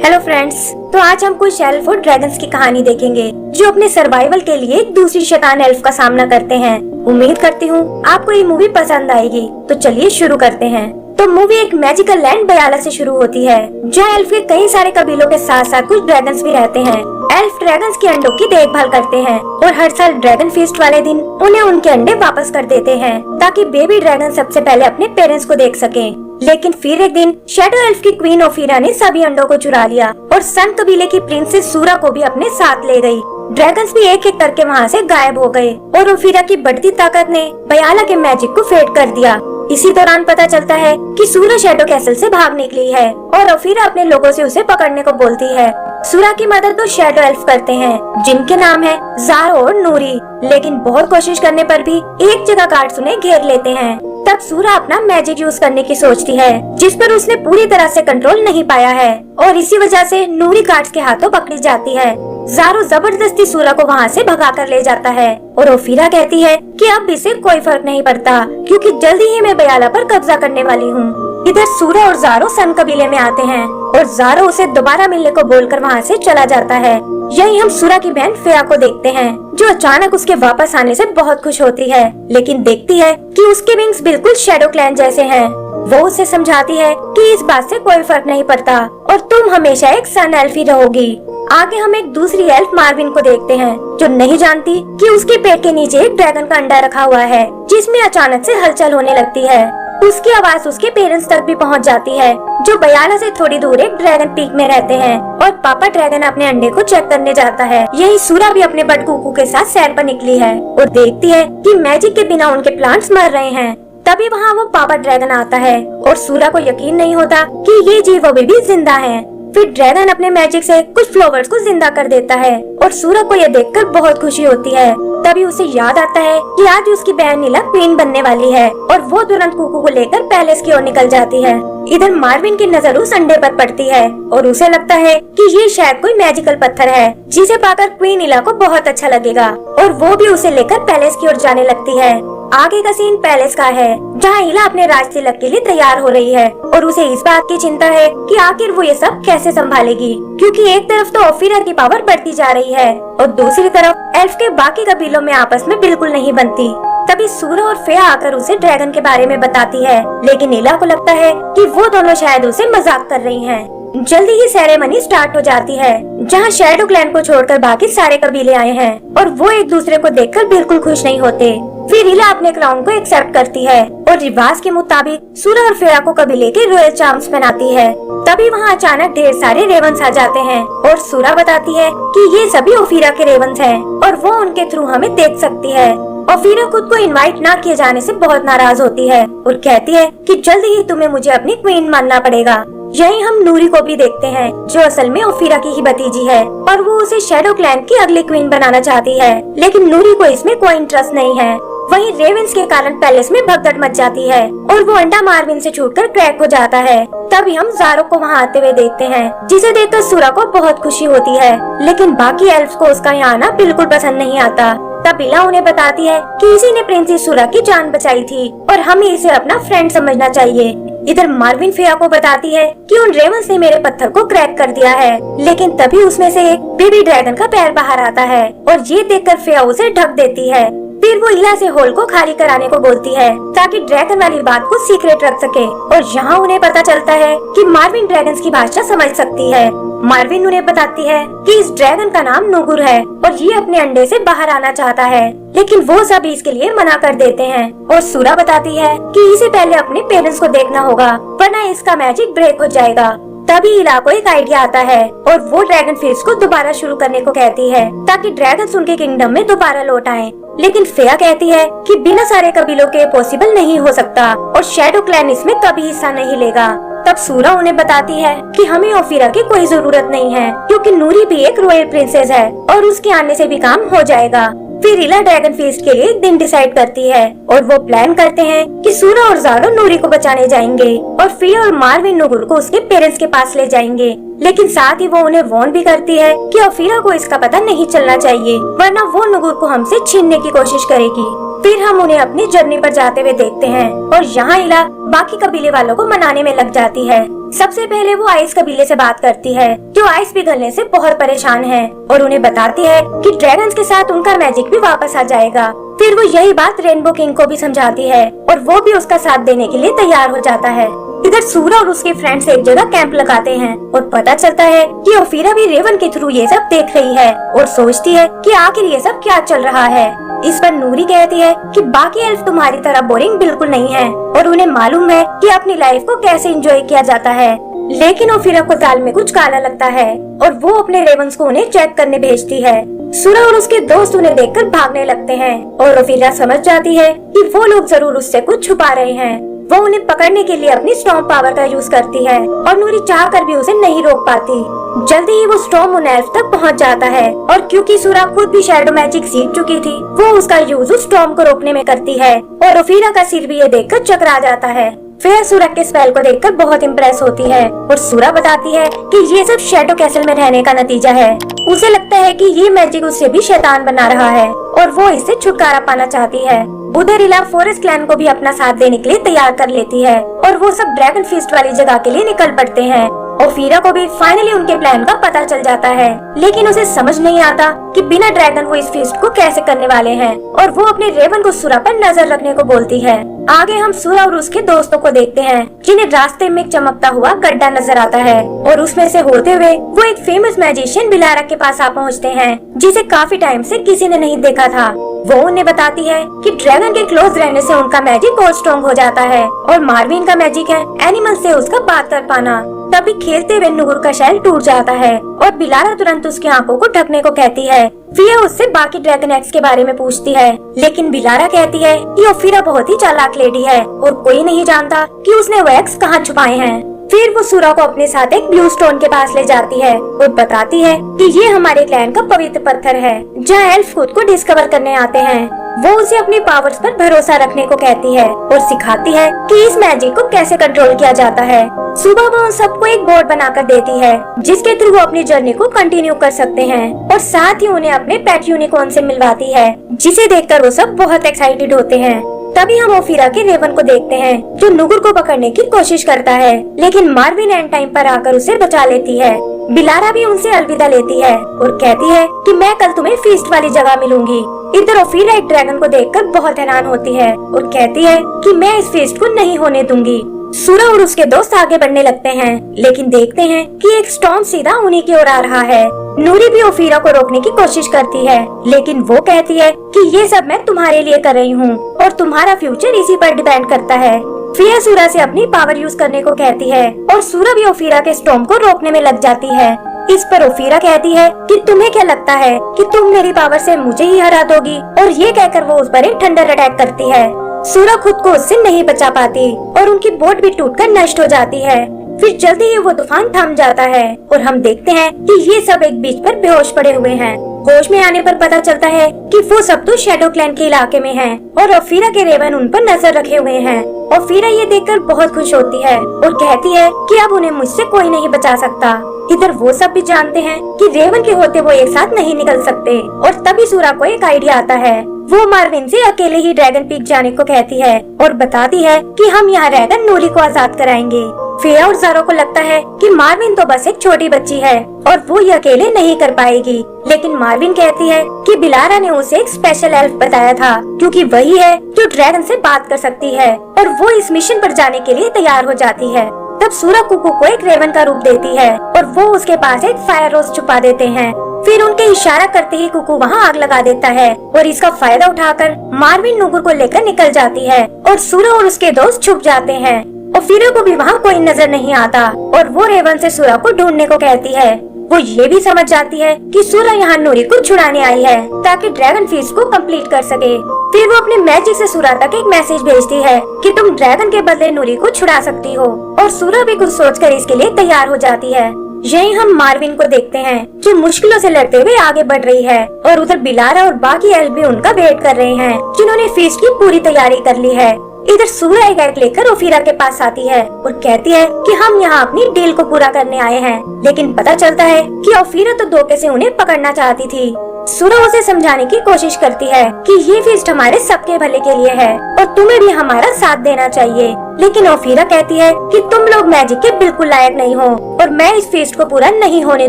Hello friends, तो आज हम कुछ एल्फ और ड्रैगन्स की कहानी देखेंगे जो अपने सर्वाइवल के लिए एक दूसरी शैतान एल्फ का सामना करते हैं। उम्मीद करती हूँ आपको ये मूवी पसंद आएगी। तो चलिए शुरू करते हैं। तो मूवी एक मैजिकल लैंड बयाला से शुरू होती है, जहाँ एल्फ के कई सारे कबीलों के साथ साथ कुछ ड्रैगन्स भी रहते हैं। एल्फ ड्रैगन्स के अंडों की देखभाल करते हैं और हर साल ड्रैगन फीस्ट वाले दिन उन्हें उनके अंडे वापस कर देते हैं ताकि बेबी ड्रैगन सबसे पहले अपने पेरेंट्स को देख सकें। लेकिन फिर एक दिन शैडो एल्फ की क्वीन ओफिरा ने सभी अंडों को चुरा लिया और सन कबीले की प्रिंसेस सूरा को भी अपने साथ ले गई। ड्रैगन्स भी एक एक करके वहाँ से गायब हो गए और ओफिरा की बढ़ती ताकत ने बयाला के मैजिक को फेड कर दिया। इसी दौरान पता चलता है कि सूरा शैडो कैसल से भाग निकली है और ओफिरा अपने लोगों से उसे पकड़ने को बोलती है। सूरा की मदद तो शैडो एल्फ करते हैं जिनके नाम है ज़ारो और नूरी, लेकिन बहुत कोशिश करने पर भी एक जगह गार्ड्स उन्हें घेर लेते हैं। तब सूरा अपना मैजिक यूज करने की सोचती है जिस पर उसने पूरी तरह से कंट्रोल नहीं पाया है और इसी वजह से नूरी गार्ड्स के हाथों पकड़ी जाती है। ज़ारो जबरदस्ती सूरा को वहाँ से भगा कर ले जाता है और ओफिरा कहती है कि अब इसे कोई फर्क नहीं पड़ता क्योंकि जल्दी ही मैं बयाला पर कब्जा करने वाली हूँ। इधर सूरा और ज़ारो सन कबीले में आते हैं और ज़ारो उसे दोबारा मिलने को बोलकर वहाँ से चला जाता है। यही हम सूरा की बहन फेया को देखते हैं जो अचानक उसके वापस आने से बहुत खुश होती है, लेकिन देखती है कि उसके विंग्स बिल्कुल शैडो क्लैन जैसे हैं। वो उसे समझाती है कि इस बात से कोई फर्क नहीं पड़ता और तुम हमेशा एक सन एल्फ ही रहोगी। आगे हम एक दूसरी एल्फ मार्विन को देखते हैं जो नहीं जानती कि उसके पेट के नीचे एक ड्रैगन का अंडा रखा हुआ है जिसमें अचानक से हलचल होने लगती है। उसकी आवाज उसके पेरेंट्स तक भी पहुंच जाती है जो बयाला से थोड़ी दूर एक ड्रैगन पीक में रहते हैं और पापा ड्रैगन अपने अंडे को चेक करने जाता है। यही सूरा भी अपने बड़ कुकू के साथ सैर पर निकली है और देखती है कि मैजिक के बिना उनके प्लांट्स मर रहे हैं। तभी वहाँ वो पापा ड्रैगन आता है और सूरा को यकीन नहीं होता कि ये जीव अभी भी जिंदा है। फिर ड्रैगन अपने मैजिक से कुछ फ्लावर्स को जिंदा कर देता है और सूरा को यह देखकर बहुत खुशी होती है। तभी उसे याद आता है कि आज उसकी बहन नीला क्वीन बनने वाली है और वो तुरंत कुकू को लेकर पैलेस की ओर निकल जाती है। इधर मार्विन की नजर उस अंडे पर पड़ती है और उसे लगता है कि ये शायद कोई मैजिकल पत्थर है जिसे पाकर क्वीन नीला को बहुत अच्छा लगेगा और वो भी उसे लेकर पैलेस की ओर जाने लगती है। आगे का सीन पैलेस का है जहाँ इला अपने राज तिलक के लिए तैयार हो रही है और उसे इस बात की चिंता है कि आखिर वो ये सब कैसे संभालेगी, क्योंकि एक तरफ तो ओफिरा की पावर बढ़ती जा रही है और दूसरी तरफ एल्फ के बाकी कबीलों में आपस में बिल्कुल नहीं बनती। तभी सूरा और फेया आकर उसे ड्रैगन के बारे में बताती है, लेकिन इला को लगता है कि वो दोनों शायद उसे मजाक कर रही हैं। जल्दी ही सेरेमनी स्टार्ट हो जाती है जहाँ शैडो क्लैन को छोड़कर बाकी सारे कबीले आए हैं और वो एक दूसरे को देखकर बिल्कुल खुश नहीं होते। फिर इला अपने क्राउन को एक्सेप्ट करती है और रिवाज के मुताबिक सूरा और फेया को कबीले के रॉयल चार्म्स पहनाती है। तभी वहाँ अचानक ढेर सारे रेवंस आ जाते हैं और सूरा बताती है कि ये सभी ओफिरा के रेवंस हैं और वो उनके थ्रू हमें देख सकती है। ओफिरा खुद को इनवाइट ना किए जाने से बहुत नाराज होती है और कहती है कि जल्दी ही तुम्हें मुझे अपनी क्वीन मानना पड़ेगा। यही हम नूरी को भी देखते हैं जो असल में ओफिरा की ही भतीजी है और वो उसे शैडो क्लैन की अगली क्वीन बनाना चाहती है, लेकिन नूरी को इसमें कोई इंटरेस्ट नहीं है। वहीं रेवेंस के कारण पैलेस में भगदड़ मच जाती है और वो अंडा मार्विन से छूटकर क्रैक हो जाता है। तभी हम ज़ारो को वहाँ आते हुए देखते हैं जिसे देखकर सूरा को बहुत खुशी होती है, लेकिन बाकी एल्फ्स को उसका यहाँ आना बिल्कुल पसंद नहीं आता। तब इला उन्हें बताती है कि इसी ने प्रिंसेस सूरा की जान बचाई थी और हमें इसे अपना फ्रेंड समझना चाहिए। इधर मार्विन फेया को बताती है कि उन रेवंस ने मेरे पत्थर को क्रैक कर दिया है, लेकिन तभी उसमें से एक बेबी ड्रैगन का पैर बाहर आता है और ये देखकर फेया उसे ढक देती है। फिर वो इला से होल को खाली कराने को बोलती है ताकि ड्रैगन वाली बात को सीक्रेट रख सके और यहाँ उन्हें पता चलता है कि मार्विन ड्रैगन्स की भाषा समझ सकती है। मार्विन उन्हें बताती है कि इस ड्रैगन का नाम नुगुर है और ये अपने अंडे से बाहर आना चाहता है, लेकिन वो सभी इसके लिए मना कर देते हैं और सूरा बताती है कि इसे पहले अपने पेरेंट्स को देखना होगा वरना इसका मैजिक ब्रेक हो जाएगा। तभी इला को एक आइडिया आता है और वो ड्रैगन फीस्ट को दोबारा शुरू करने को कहती है ताकि ड्रैगन्स उनके किंगडम में दोबारा लौट आएं। लेकिन फेया कहती है कि बिना सारे कबीलों के पॉसिबल नहीं हो सकता और शैडो क्लैन इसमें कभी हिस्सा नहीं लेगा। तब सूरा उन्हें बताती है कि हमें ओफिरा की कोई जरूरत नहीं है क्योंकि नूरी भी एक रॉयल प्रिंसेस है और उसके आने से भी काम हो जाएगा। फिर इला ड्रैगन फीस्ट के लिए एक दिन डिसाइड करती है और वो प्लान करते हैं कि सूरा और ज़ारो नूरी को बचाने जाएंगे और फेया और मार्विन नुगुर को उसके पेरेंट्स के पास ले जाएंगे, लेकिन साथ ही वो उन्हें वार्न भी करती है कि ओफिरा को इसका पता नहीं चलना चाहिए वरना वो नुगुर को हमसे छीनने की कोशिश करेगी। फिर हम उन्हें अपनी जर्नी पर जाते हुए देखते हैं और यहाँ इला बाकी कबीले वालों को मनाने में लग जाती है। सबसे पहले वो आइस कबीले से बात करती है, जो आइस पिघलने से बहुत परेशान है, और उन्हें बताती है कि ड्रैगन्स के साथ उनका मैजिक भी वापस आ जाएगा। फिर वो यही बात रेनबो किंग को भी समझाती है और वो भी उसका साथ देने के लिए तैयार हो जाता है। इधर सूरा और उसके फ्रेंड्स एक जगह कैंप लगाते हैं और पता चलता है कि ओफिरा भी रेवन के थ्रू ये सब देख रही है और सोचती है कि आखिर ये सब क्या चल रहा है। इस पर नूरी कहती है कि बाकी एल्फ तुम्हारी तरह बोरिंग बिल्कुल नहीं है और उन्हें मालूम है कि अपनी लाइफ को कैसे एंजॉय किया जाता है। लेकिन ओफिरा को दाल में कुछ काला लगता है और वो अपने रेवंस को उन्हें चेक करने भेजती है। सूरा और उसके दोस्त उन्हें देखकर भागने लगते हैं और ओफिरा समझ जाती है कि वो लोग जरूर उससे कुछ छुपा रहे हैं। वो उन्हें पकड़ने के लिए अपनी स्टॉर्म पावर का यूज करती है और नूरी चाहकर भी उसे नहीं रोक पाती। जल्दी ही वो स्टॉर्म उन एल्फ तक पहुंच जाता है और क्योंकि सूरा खुद भी शैडो मैजिक सीख चुकी थी, वो उसका यूज उस स्टॉर्म को रोकने में करती है और ओफिरा का सिर भी ये देखकर चकरा जाता है। फिर सूरा के स्पेल को देखकर बहुत इम्प्रेस होती है और सूरा बताती है कि ये सब शैडो कैसल में रहने का नतीजा है। उसे लगता है कि ये मैजिक उससे भी शैतान बना रहा है और वो इससे छुटकारा पाना चाहती है। उधर इला फॉरेस्ट क्लैन को भी अपना साथ देने के लिए तैयार कर लेती है और वो सब ड्रैगन फीस्ट वाली जगह के लिए निकल पड़ते हैं। ओफिरा को भी फाइनली उनके प्लान का पता चल जाता है, लेकिन उसे समझ नहीं आता कि बिना ड्रैगन वो इस फीस्ट को कैसे करने वाले हैं और वो अपने रेवन को सूरा पर नजर रखने को बोलती है। आगे हम सूरा और उसके दोस्तों को देखते हैं, जिन्हें रास्ते में एक चमकता हुआ गड्ढा नजर आता है और उसमें से होते हुए वो एक फेमस मैजिशियन बिलारा के पास आ पहुँचते हैं, जिसे काफी टाइम से किसी ने नहीं देखा था। वो उन्हें बताती है कि ड्रैगन के क्लोज रहने से उनका मैजिक और स्ट्रॉन्ग हो जाता है और मार्विन का मैजिक है एनिमल से उसका बात कर पाना। तभी खेलते हुए नुहुर का शैल टूट जाता है और बिलारा तुरंत उसकी आंखों को ढकने को कहती है। फिया उससे बाकी ड्रैगन एग्स के बारे में पूछती है, लेकिन बिलारा कहती है कि ओफिरा बहुत ही चालाक लेडी है और कोई नहीं जानता कि उसने वो एग्स कहाँ छुपाए हैं। फिर वो सूरा को अपने साथ एक ब्लू स्टोन के पास ले जाती है और बताती है कि ये हमारे क्लैन का पवित्र पत्थर है, जहाँ एल्फ खुद को डिस्कवर करने आते हैं। वो उसे अपनी पावर्स पर भरोसा रखने को कहती है और सिखाती है कि इस मैजिक को कैसे कंट्रोल किया जाता है। सुबह वो उन सबको एक बोर्ड बनाकर देती है, जिसके थ्रू वो अपनी जर्नी को कंटिन्यू कर सकते हैं और साथ ही उन्हें अपने पेट यूनिकॉर्न से मिलवाती है, जिसे देखकर वो सब बहुत एक्साइटेड होते हैं। तभी हम ओफिरा के रेवन को देखते हैं, जो नुगुर को पकड़ने की कोशिश करता है, लेकिन मार्विन एंड टाइम पर आकर उसे बचा लेती है। बिलारा भी उनसे अलविदा लेती है और कहती है कि मैं कल तुम्हें फीस्ट वाली जगह मिलूंगी। इधर ओफिरा एक ड्रैगन को देखकर बहुत हैरान होती है और कहती है कि मैं इस फीस्ट को नहीं होने दूंगी। सूरा और उसके दोस्त आगे बढ़ने लगते हैं, लेकिन देखते हैं कि एक स्टॉर्म सीधा उन्हीं की ओर आ रहा है। नूरी भी ओफिरा को रोकने की कोशिश करती है, लेकिन वो कहती है कि ये सब मैं तुम्हारे लिए कर रही हूँ और तुम्हारा फ्यूचर इसी पर डिपेंड करता है। फिया सूरा से अपनी पावर यूज करने को कहती है और सूरा भी ओफिरा के स्टॉर्म को रोकने में लग जाती है। इस पर ओफिरा कहती है कि तुम्हें क्या लगता है कि तुम मेरी पावर से मुझे ही हरा दोगी, और ये कहकर वो उस पर एक थंडर अटैक करती है। सूरा खुद को उससे नहीं बचा पाती और उनकी बोट भी टूटकर नष्ट हो जाती है। फिर जल्दी ही वो तूफान थम जाता है और हम देखते हैं कि ये सब एक बीच पर बेहोश पड़े हुए हैं। होश में आने पर पता चलता है कि वो सब तो शैडो क्लैन के इलाके में हैं और ओफिरा के रेवन उन पर नजर रखे हुए हैं। ओफिरा ये देखकर बहुत खुश होती है और कहती है कि अब उन्हें मुझसे कोई नहीं बचा सकता। इधर वो सब भी जानते हैं कि रेवन के होते वो एक साथ नहीं निकल सकते और तभी सूरा को एक आइडिया आता है। वो मार्विन से अकेले ही ड्रैगन पीक जाने को कहती है और बताती है कि हम यहाँ रहकर नूरी को आजाद कराएंगे। फिया और ज़ारो को लगता है कि मार्विन तो बस एक छोटी बच्ची है और वो ये अकेले नहीं कर पाएगी, लेकिन मार्विन कहती है कि बिलारा ने उसे एक स्पेशल एल्फ बताया था, क्योंकि वही है जो ड्रैगन से बात कर सकती है, और वो इस मिशन पर जाने के लिए तैयार हो जाती है। तब सूरा कुकू को एक रेवन का रूप देती है और वो उसके पास एक फायर रोज छुपा देते हैं। फिर उनके इशारा करते ही कुकू वहाँ आग लगा देता है और इसका फायदा उठाकर मार्विन नुगुर को लेकर निकल जाती है और सूरा और उसके दोस्त छुप जाते हैं। और फिर को भी वहाँ कोई नजर नहीं आता और वो रेवन से सूरा को ढूंढने को कहती है। वो ये भी समझ जाती है कि सूरा यहाँ नूरी को छुड़ाने आई है ताकि ड्रैगन फीस्ट को कंप्लीट कर सके। फिर वो अपने मैजिक से सूरा तक एक मैसेज भेजती है कि तुम ड्रैगन के बदले नूरी को छुड़ा सकती हो, और सूरा भी कुछ सोचकर इसके लिए तैयार हो जाती है। यहीं हम मार्विन को देखते हैं, जो मुश्किलों से लड़ते हुए आगे बढ़ रही है, और उधर बिलारा और बाकी एल्फ भी उनका वेट कर रहे हैं, जिन्होंने फीस्ट की पूरी तैयारी कर ली है। इधर सूरा एक एग लेकर ओफिरा के पास आती है और कहती है कि हम यहाँ अपनी डील को पूरा करने आए हैं, लेकिन पता चलता है कि ओफिरा तो धोखे से उन्हें पकड़ना चाहती थी। सूरा उसे समझाने की कोशिश करती है कि ये फीस्ट हमारे सबके भले के लिए है और तुम्हें भी हमारा साथ देना चाहिए। लेकिन ओफीरा कहती है कि तुम लोग मैजिक के बिल्कुल लायक नहीं हो और मैं इस फीस्ट को पूरा नहीं होने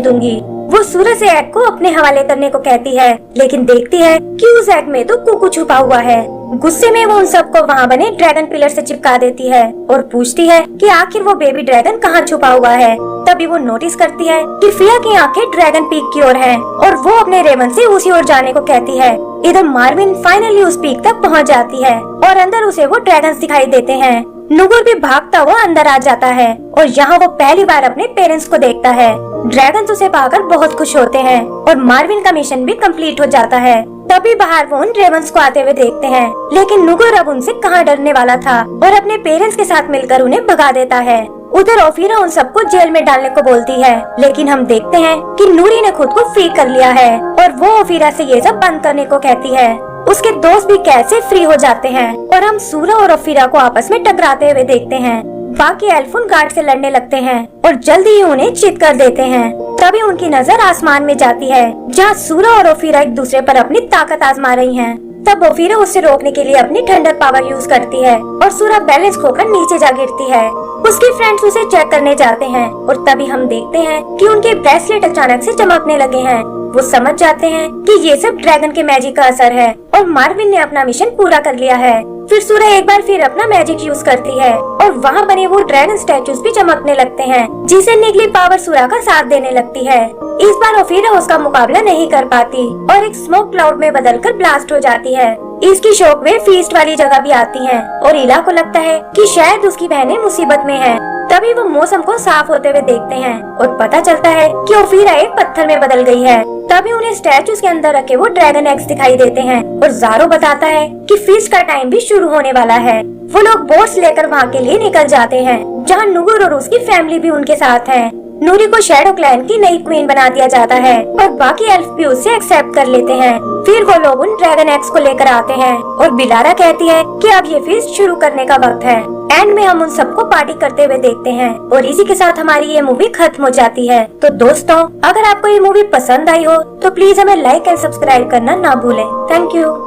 दूंगी। वो सूरा से एग को अपने हवाले करने को कहती है, लेकिन देखती है कि उस एग में तो कुकू छुपा हुआ है। गुस्से में वो उन सबको वहाँ बने ड्रैगन पिलर से चिपका देती है और पूछती है कि आखिर वो बेबी ड्रैगन कहाँ छुपा हुआ है। तभी वो नोटिस करती है कि फिया की आंखें ड्रैगन पीक की ओर हैं और वो अपने रेवन से उसी ओर जाने को कहती है। इधर मार्विन फाइनली उस पीक तक पहुँच जाती है और अंदर उसे वो ड्रैगन दिखाई देते हैं। नुगुर भी भागता हुआ अंदर आ जाता है और यहाँ वो पहली बार अपने पेरेंट्स को देखता है। ड्रैगन उसे पाकर बहुत खुश होते हैं और मार्विन का मिशन भी कंप्लीट हो जाता है। तभी बाहर वो उन रेवंस को आते हुए देखते हैं, लेकिन नुगुर अब उनसे कहाँ डरने वाला था और अपने पेरेंट्स के साथ मिलकर उन्हें भगा देता है। उधर ओफीरा उन सबको जेल में डालने को बोलती है, लेकिन हम देखते हैं कि नूरी ने खुद को फ्री कर लिया है और वो ओफीरा से ये सब बंद करने को कहती है। उसके दोस्त भी कैसे फ्री हो जाते हैं और हम सूरा और ओफीरा को आपस में टकराते हुए देखते हैं। बाकी एल्फ उन गार्ड से लड़ने लगते हैं और जल्दी ही उन्हें चित कर देते हैं। तभी उनकी नजर आसमान में जाती है जहाँ सूरा और ओफीरा एक दूसरे पर अपनी ताकत आजमा रही हैं। तब ओफीरा उसे रोकने के लिए अपनी थंडर पावर यूज करती है और सूरा बैलेंस खोकर नीचे जा गिरती है। उसके फ्रेंड्स उसे चेक करने जाते हैं और तभी हम देखते हैं कि उनके ब्रेसलेट अचानक से चमकने लगे हैं। वो समझ जाते हैं कि ये सब ड्रैगन के मैजिक का असर है और मार्विन ने अपना मिशन पूरा कर लिया है। फिर सूरा एक बार फिर अपना मैजिक यूज करती है और वहाँ बने वो ड्रैगन स्टैचूज भी चमकने लगते हैं, जिसे निकली पावर सूरा का साथ देने लगती है। इस बार ओफीरा उसका मुकाबला नहीं कर पाती और एक स्मोक क्लाउड में बदलकर ब्लास्ट हो जाती है। इसकी शॉक वे फीस्ट वाली जगह भी आती हैं और इला को लगता है कि शायद उसकी बहनें मुसीबत में हैं। तभी वो मौसम को साफ होते हुए देखते हैं और पता चलता है कि ओफीरा एक पत्थर में बदल गई है। तभी उन्हें स्टैचूज के अंदर रखे वो ड्रैगन एग्स दिखाई देते हैं और ज़ारो बताता है कि फीस्ट का टाइम भी शुरू होने वाला है। वो लोग बोट्स लेकर वहाँ के लिए निकल जाते हैं, जहाँ नुगुर और उसकी फैमिली भी उनके साथ है। नूरी को शैडो क्लैन की नई क्वीन बना दिया जाता है और बाकी एल्फ भी उसे एक्सेप्ट कर लेते हैं। फिर वो लोग उन ड्रैगन एग्स को लेकर आते हैं और बिलारा कहती है कि अब ये फीस्ट शुरू करने का वक्त है। एंड में हम उन सबको पार्टी करते हुए देखते हैं और इसी के साथ हमारी ये मूवी खत्म हो जाती है। तो दोस्तों, अगर आपको ये मूवी पसंद आई हो तो प्लीज हमें लाइक एंड सब्सक्राइब करना ना भूलें। Thank you.